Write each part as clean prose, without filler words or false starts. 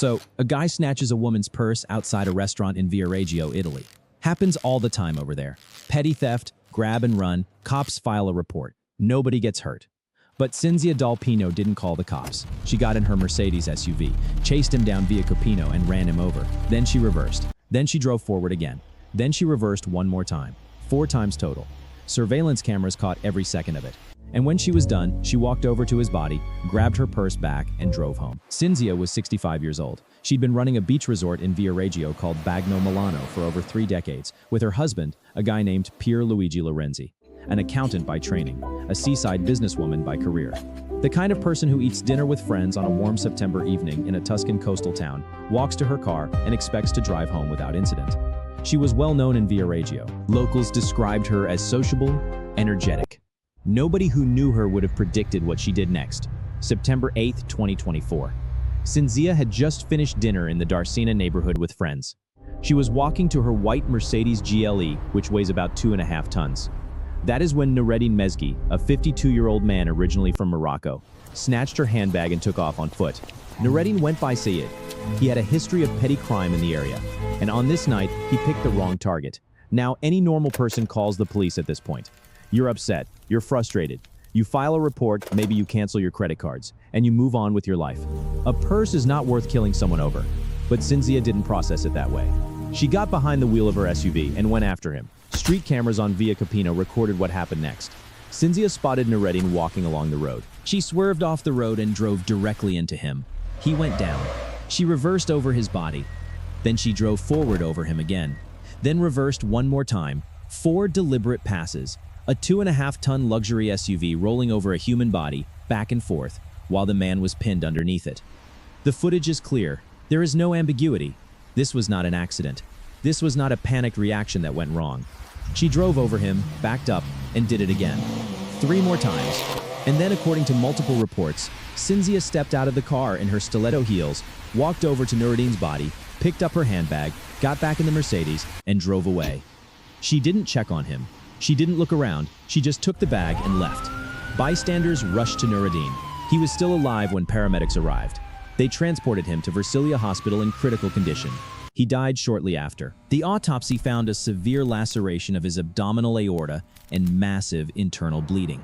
So, a guy snatches a woman's purse outside a restaurant in Viareggio, Italy. Happens all the time over there. Petty theft, grab and run, cops file a report. Nobody gets hurt. But Cinzia Dal Pino didn't call the cops. She got in her Mercedes SUV, chased him down Via Capino and ran him over. Then she reversed. Then she drove forward again. Then she reversed one more time. 4 times total. Surveillance cameras caught every second of it. And when she was done, she walked over to his body, grabbed her purse back, and drove home. Cinzia was 65 years old. She'd been running a beach resort in Viareggio called Bagno Milano for over 3 decades, with her husband, a guy named Pierluigi Lorenzi, an accountant by training, a seaside businesswoman by career. The kind of person who eats dinner with friends on a warm September evening in a Tuscan coastal town, walks to her car, and expects to drive home without incident. She was well known in Viareggio. Locals described her as sociable, energetic. Nobody who knew her would have predicted what she did next. September 8, 2024. Cinzia had just finished dinner in the Darsena neighborhood with friends. She was walking to her white Mercedes GLE, which weighs about 2.5 tons. That is when Nureddin Mezgi, a 52-year-old man originally from Morocco, snatched her handbag and took off on foot. Nureddin went by Sayed. He had a history of petty crime in the area, and on this night, he picked the wrong target. Now, any normal person calls the police at this point. You're upset, you're frustrated, you file a report, maybe you cancel your credit cards, and you move on with your life. A purse is not worth killing someone over, but Cinzia didn't process it that way. She got behind the wheel of her SUV and went after him. Street cameras on Via Capino recorded what happened next. Cinzia spotted Nureddin walking along the road. She swerved off the road and drove directly into him. He went down. She reversed over his body. Then she drove forward over him again. Then reversed one more time. 4 deliberate passes. A 2.5-ton luxury SUV rolling over a human body, back and forth, while the man was pinned underneath it. The footage is clear. There is no ambiguity. This was not an accident. This was not a panicked reaction that went wrong. She drove over him, backed up, and did it again. 3 more times. And then, according to multiple reports, Cinzia stepped out of the car in her stiletto heels, walked over to Nureddin's body, picked up her handbag, got back in the Mercedes, and drove away. She didn't check on him. She didn't look around, she just took the bag and left. Bystanders rushed to Nureddin. He was still alive when paramedics arrived. They transported him to Versilia Hospital in critical condition. He died shortly after. The autopsy found a severe laceration of his abdominal aorta and massive internal bleeding.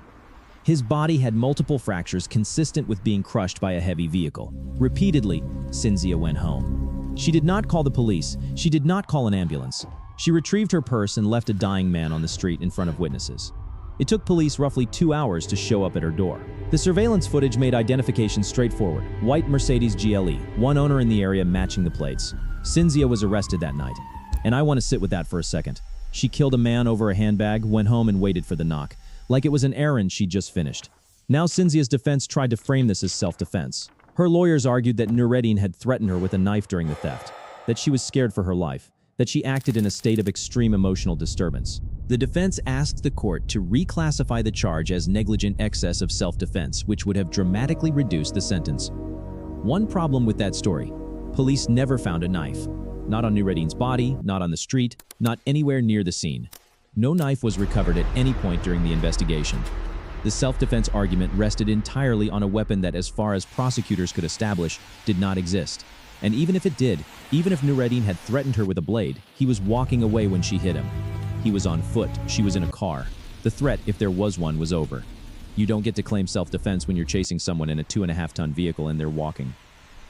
His body had multiple fractures consistent with being crushed by a heavy vehicle. Repeatedly, Cinzia went home. She did not call the police. She did not call an ambulance. She retrieved her purse and left a dying man on the street in front of witnesses. It took police roughly 2 hours to show up at her door. The surveillance footage made identification straightforward. White Mercedes GLE, one owner in the area matching the plates. Cinzia was arrested that night. And I want to sit with that for a second. She killed a man over a handbag, went home and waited for the knock, like it was an errand she'd just finished. Now Cinzia's defense tried to frame this as self-defense. Her lawyers argued that Nureddin had threatened her with a knife during the theft, that she was scared for her life, that she acted in a state of extreme emotional disturbance. The defense asked the court to reclassify the charge as negligent excess of self-defense, which would have dramatically reduced the sentence. One problem with that story: police never found a knife. Not on Nureddin's body, not on the street, not anywhere near the scene. No knife was recovered at any point during the investigation. The self-defense argument rested entirely on a weapon that, as far as prosecutors could establish, did not exist. And even if it did, even if Nureddin had threatened her with a blade, he was walking away when she hit him. He was on foot, she was in a car. The threat, if there was one, was over. You don't get to claim self-defense when you're chasing someone in a 2.5-ton vehicle and they're walking.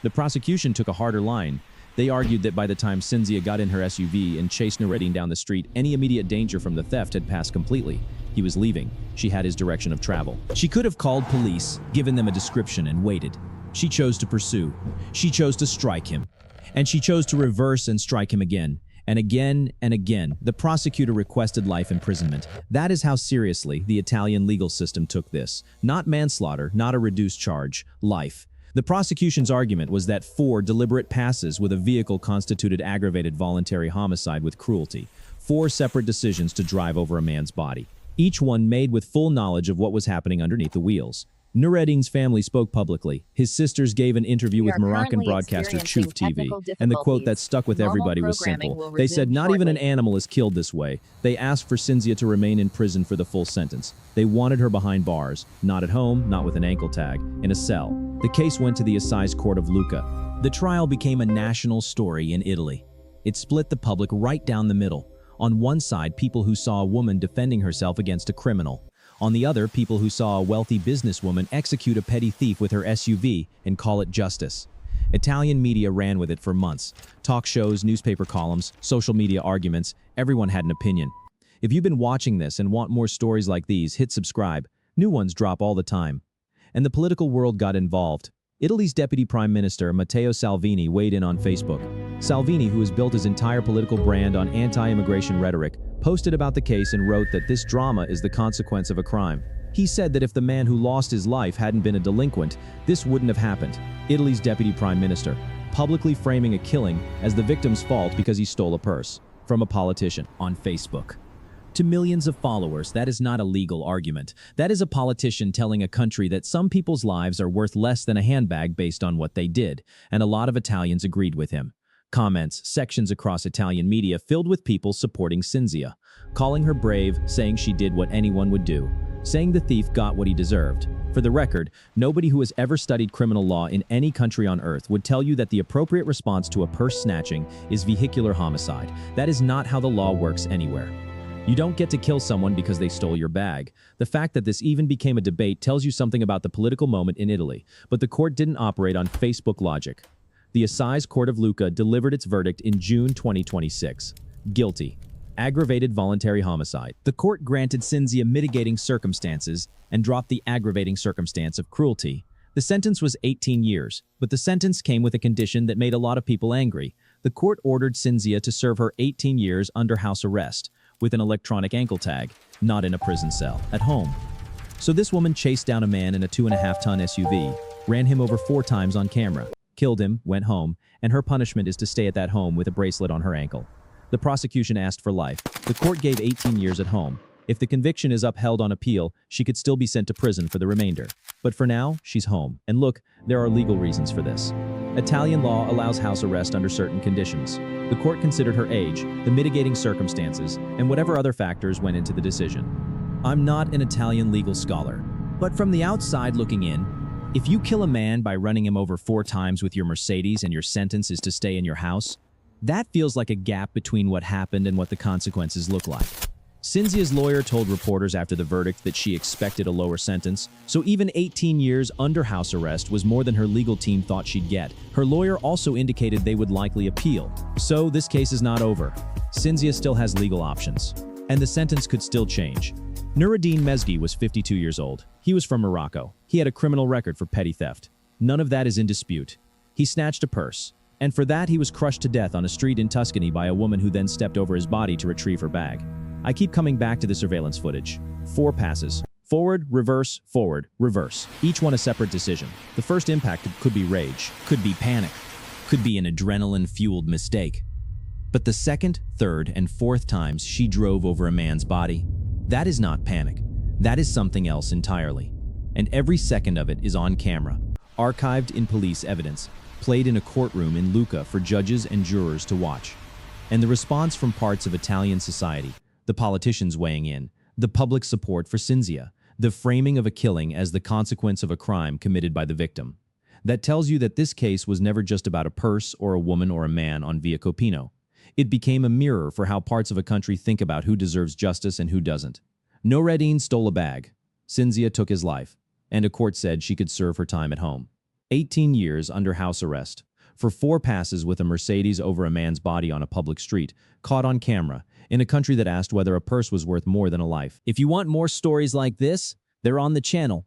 The prosecution took a harder line. They argued that by the time Cinzia got in her SUV and chased Nureddin down the street, any immediate danger from the theft had passed completely. He was leaving. She had his direction of travel. She could have called police, given them a description, and waited. She chose to pursue. She chose to strike him. And she chose to reverse and strike him again. And again and again. The prosecutor requested life imprisonment. That is how seriously the Italian legal system took this. Not manslaughter, not a reduced charge. Life. The prosecution's argument was that 4 deliberate passes with a vehicle constituted aggravated voluntary homicide with cruelty. 4 separate decisions to drive over a man's body. Each one made with full knowledge of what was happening underneath the wheels. Nureddin's family spoke publicly. His sisters gave an interview We with are Moroccan currently broadcaster experiencing Truth TV, technical and the quote that difficulties. stuck with Normal everybody was programming simple. will They said, resume "Not even an shortly." animal is killed this way." They asked for Cinzia to remain in prison for the full sentence. They wanted her behind bars, not at home, not with an ankle tag, in a cell. The case went to the Assize Court of Lucca. The trial became a national story in Italy. It split the public right down the middle. On one side, people who saw a woman defending herself against a criminal. On the other, people who saw a wealthy businesswoman execute a petty thief with her SUV and call it justice. Italian media ran with it for months. Talk shows, newspaper columns, social media arguments, everyone had an opinion. If you've been watching this and want more stories like these, hit subscribe. New ones drop all the time. And the political world got involved. Italy's Deputy Prime Minister, Matteo Salvini, weighed in on Facebook. Salvini, who has built his entire political brand on anti-immigration rhetoric, posted about the case and wrote that this drama is the consequence of a crime. He said that if the man who lost his life hadn't been a delinquent, this wouldn't have happened. Italy's Deputy Prime Minister, publicly framing a killing as the victim's fault because he stole a purse from a politician on Facebook. To millions of followers, that is not a legal argument. That is a politician telling a country that some people's lives are worth less than a handbag based on what they did, and a lot of Italians agreed with him. Comments, sections across Italian media filled with people supporting Cinzia, calling her brave, saying she did what anyone would do, saying the thief got what he deserved. For the record, nobody who has ever studied criminal law in any country on earth would tell you that the appropriate response to a purse snatching is vehicular homicide. That is not how the law works anywhere. You don't get to kill someone because they stole your bag. The fact that this even became a debate tells you something about the political moment in Italy, but the court didn't operate on Facebook logic. The Assize Court of Lucca delivered its verdict in June 2026. Guilty. Aggravated voluntary homicide. The court granted Cinzia mitigating circumstances and dropped the aggravating circumstance of cruelty. The sentence was 18 years, but the sentence came with a condition that made a lot of people angry. The court ordered Cinzia to serve her 18 years under house arrest, with an electronic ankle tag, not in a prison cell, at home. So this woman chased down a man in a 2.5-ton SUV, ran him over 4 times on camera, killed him, went home, and her punishment is to stay at that home with a bracelet on her ankle. The prosecution asked for life. The court gave 18 years at home. If the conviction is upheld on appeal, she could still be sent to prison for the remainder. But for now, she's home. And look, there are legal reasons for this. Italian law allows house arrest under certain conditions. The court considered her age, the mitigating circumstances, and whatever other factors went into the decision. I'm not an Italian legal scholar, but from the outside looking in, if you kill a man by running him over 4 times with your Mercedes and your sentence is to stay in your house, that feels like a gap between what happened and what the consequences look like. Cinzia's lawyer told reporters after the verdict that she expected a lower sentence, so even 18 years under house arrest was more than her legal team thought she'd get. Her lawyer also indicated they would likely appeal. So this case is not over. Cinzia still has legal options, and the sentence could still change. Nureddin Mezgi was 52 years old. He was from Morocco. He had a criminal record for petty theft. None of that is in dispute. He snatched a purse, and for that he was crushed to death on a street in Tuscany by a woman who then stepped over his body to retrieve her bag. I keep coming back to the surveillance footage. 4 passes. Forward, reverse, each one a separate decision. The first impact could be rage, could be panic, could be an adrenaline-fueled mistake. But the second, third, and fourth times she drove over a man's body, that is not panic. That is something else entirely. And every second of it is on camera, archived in police evidence, played in a courtroom in Lucca for judges and jurors to watch. And the response from parts of Italian society, the politicians weighing in, the public support for Cinzia, the framing of a killing as the consequence of a crime committed by the victim. That tells you that this case was never just about a purse or a woman or a man on Viareggio Pino. It became a mirror for how parts of a country think about who deserves justice and who doesn't. Nureddin stole a bag. Cinzia took his life, and a court said she could serve her time at home. 18 years under house arrest for 4 passes with a Mercedes over a man's body on a public street, caught on camera, in a country that asked whether a purse was worth more than a life. If you want more stories like this, they're on the channel.